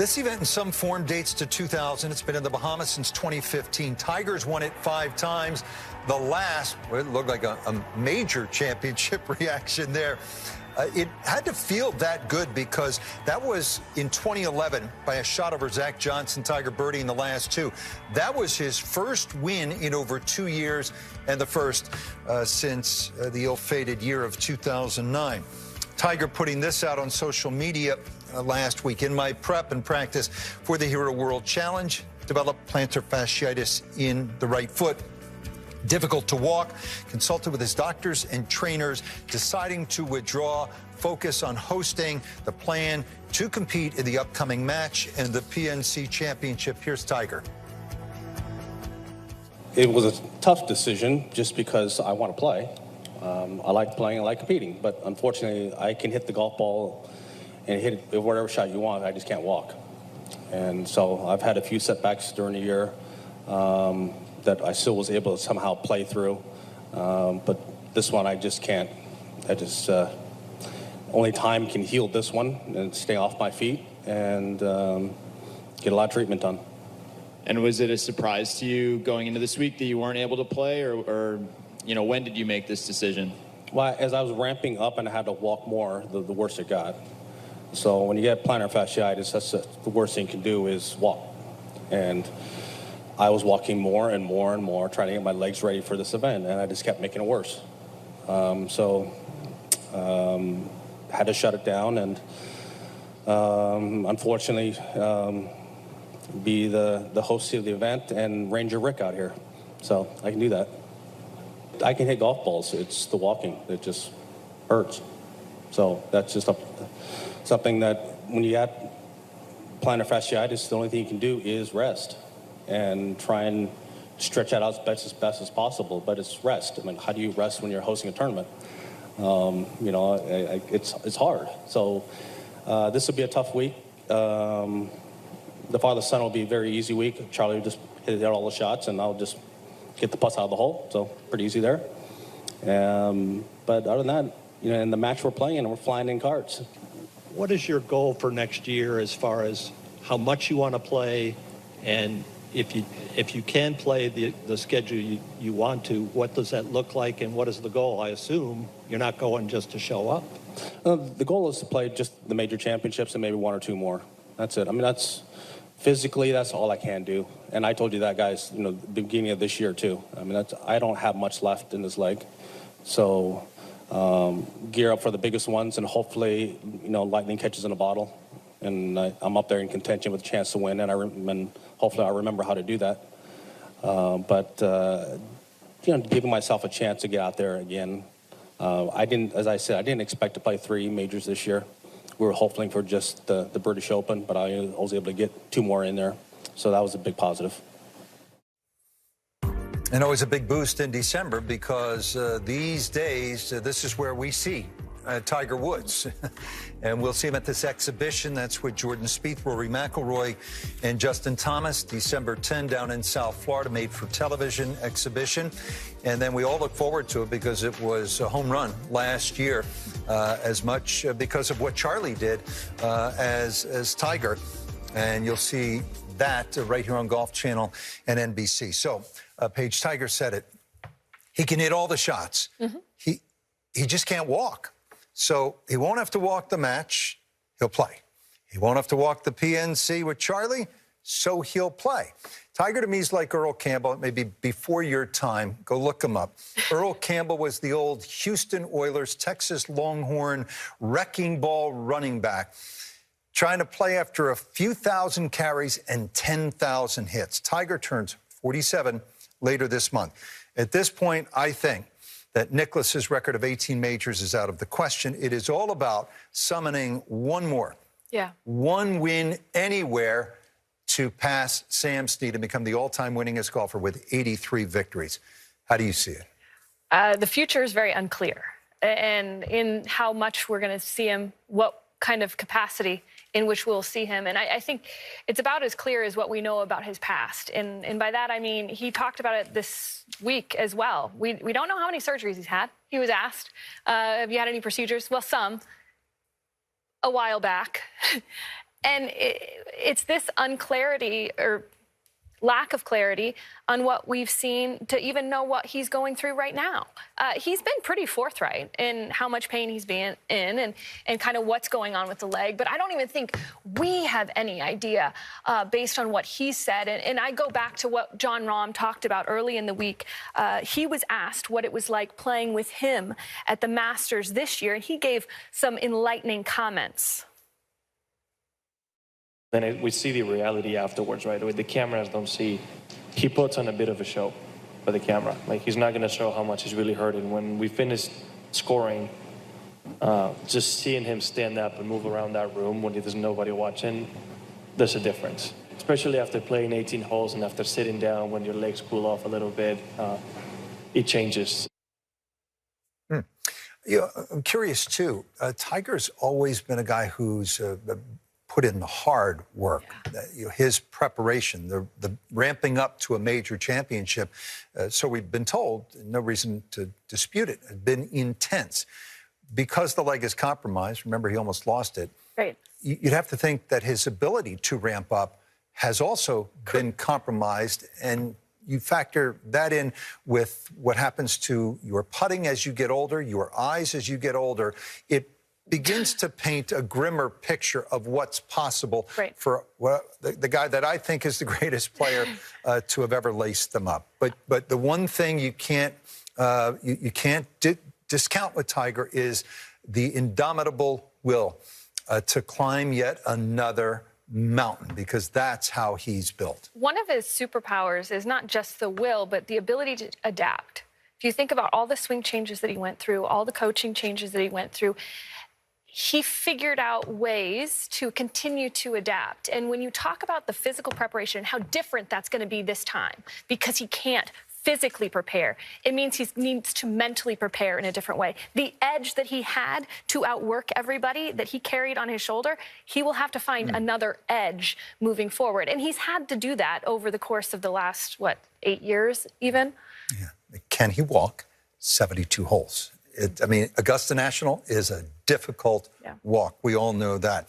This event in some form dates to 2000. It's been in the Bahamas since 2015. Tiger's won it 5 times. The last, well, it looked like a major championship reaction there. It had to feel that good because that was in 2011 by a shot over Zach Johnson, Tiger birdie in the last 2. That was his first win in over 2 years and the first since the ill-fated year of 2009. Tiger putting this out on social media last week. In my prep and practice for the Hero World Challenge, developed plantar fasciitis in the right foot. Difficult to walk, consulted with his doctors and trainers, deciding to withdraw, focus on hosting the plan to compete in the upcoming match and the PNC Championship. Here's Tiger. It was a tough decision just because I want to play. I like playing, I like competing, but unfortunately I can hit the golf ball and hit it whatever shot you want. I just can't walk. And so I've had a few setbacks during the year. That I still was able to somehow play through. But this one I just can't. Only time can heal this one and stay off my feet and get a lot of treatment done. And was it a surprise to you going into this week that you weren't able to play, or you know, when did you make this decision? Well, as I was ramping up and I had to walk more, the worse it got. So when you get plantar fasciitis, that's the worst thing you can do is walk. And I was walking more and more and more, trying to get my legs ready for this event, and I just kept making it worse. Had to shut it down, and unfortunately, be the host of the event and Ranger Rick out here. So I can do that. I can hit golf balls. It's the walking that just hurts. So that's just something that when you got plantar fasciitis, the only thing you can do is rest and try and stretch out as best as possible, but it's rest. I mean, how do you rest when you're hosting a tournament? You know, it's hard. So this will be a tough week. The father-son will be a very easy week. Charlie will just hit all the shots, and I'll just get the putts out of the hole. So pretty easy there. But other than that, you know, in the match we're playing, we're flying in carts. What is your goal for next year as far as how much you want to play, and if you can play the schedule you want to, what does that look like, and what is the goal? I assume you're not going just to show up. The goal is to play just the major championships and maybe 1 or 2 more. That's it. I mean, that's physically, that's all I can do. And I told you that, guys, you know, the beginning of this year too. I mean, I don't have much left in this leg. So gear up for the biggest ones, and hopefully, you know, lightning catches in a bottle. And I'm up there in contention with a chance to win, and hopefully I'll remember how to do that. You know, giving myself a chance to get out there again. As I said, I didn't expect to play 3 majors this year. We were hoping for just the British Open, but I was able to get 2 more in there. So that was a big positive. And always a big boost in December because these days, this is where we see Tiger Woods. And we'll see him at this exhibition. That's with Jordan Spieth, Rory McIlroy, and Justin Thomas, December 10 down in South Florida, made for television exhibition. And then we all look forward to it because it was a home run last year, as much because of what Charlie did as Tiger. And you'll see that right here on Golf Channel and NBC. So, Paige, Tiger said it. He can hit all the shots. Mm-hmm. He just can't walk. So he won't have to walk the match. He'll play. He won't have to walk the PNC with Charlie, so he'll play. Tiger to me is like Earl Campbell, maybe before your time. Go look him up. Earl Campbell was the old Houston Oilers, Texas Longhorn, wrecking ball running back, trying to play after a few thousand carries and 10,000 hits. Tiger turns 47 later this month. At this point, I think that Nicklaus's record of 18 majors is out of the question. It is all about summoning one more. Yeah. One win anywhere to pass Sam Snead and become the all-time winningest golfer with 83 victories. How do you see it? The future is very unclear. And in how much we're going to see him, what kind of capacity in which we'll see him. And I think it's about as clear as what we know about his past. And by that, I mean, he talked about it this week as well. We don't know how many surgeries he's had. He was asked, have you had any procedures? Well, some, a while back. And it's this unclarity or lack of clarity on what we've seen to even know what he's going through right now. He's been pretty forthright in how much pain he's been in and kind of what's going on with the leg. But I don't even think we have any idea based on what he said. And I go back to what John Rahm talked about early in the week. He was asked what it was like playing with him at the Masters this year, and he gave some enlightening comments. Then we see the reality afterwards, right? What the cameras don't see. He puts on a bit of a show for the camera. Like, he's not going to show how much he's really hurting. When we finished scoring, just seeing him stand up and move around that room when there's nobody watching, there's a difference. Especially after playing 18 holes and after sitting down when your legs cool off a little bit, it changes. I'm curious, too. Tiger's always been a guy who's put in the hard work. His preparation, the ramping up to a major championship, so we've been told, no reason to dispute it, has been intense. Because the leg is compromised, remember he almost lost it, Right. You'd have to think that his ability to ramp up has also been compromised, and you factor that in with what happens to your putting as you get older, your eyes as you get older. It begins to paint a grimmer picture of what's possible for the guy that I think is the greatest player to have ever laced them up. But the one thing you can't discount with Tiger is the indomitable will to climb yet another mountain, because that's how he's built. One of his superpowers is not just the will, but the ability to adapt. If you think about all the swing changes that he went through, all the coaching changes that he went through, he figured out ways to continue to adapt. And when you talk about the physical preparation, how different that's going to be this time, because he can't physically prepare, it means he needs to mentally prepare in a different way. The edge that he had to outwork everybody that he carried on his shoulder, he will have to find another edge moving forward. And he's had to do that over the course of the last, 8 years even? Yeah. Can he walk 72 holes? I mean, Augusta National is a difficult walk. We all know that.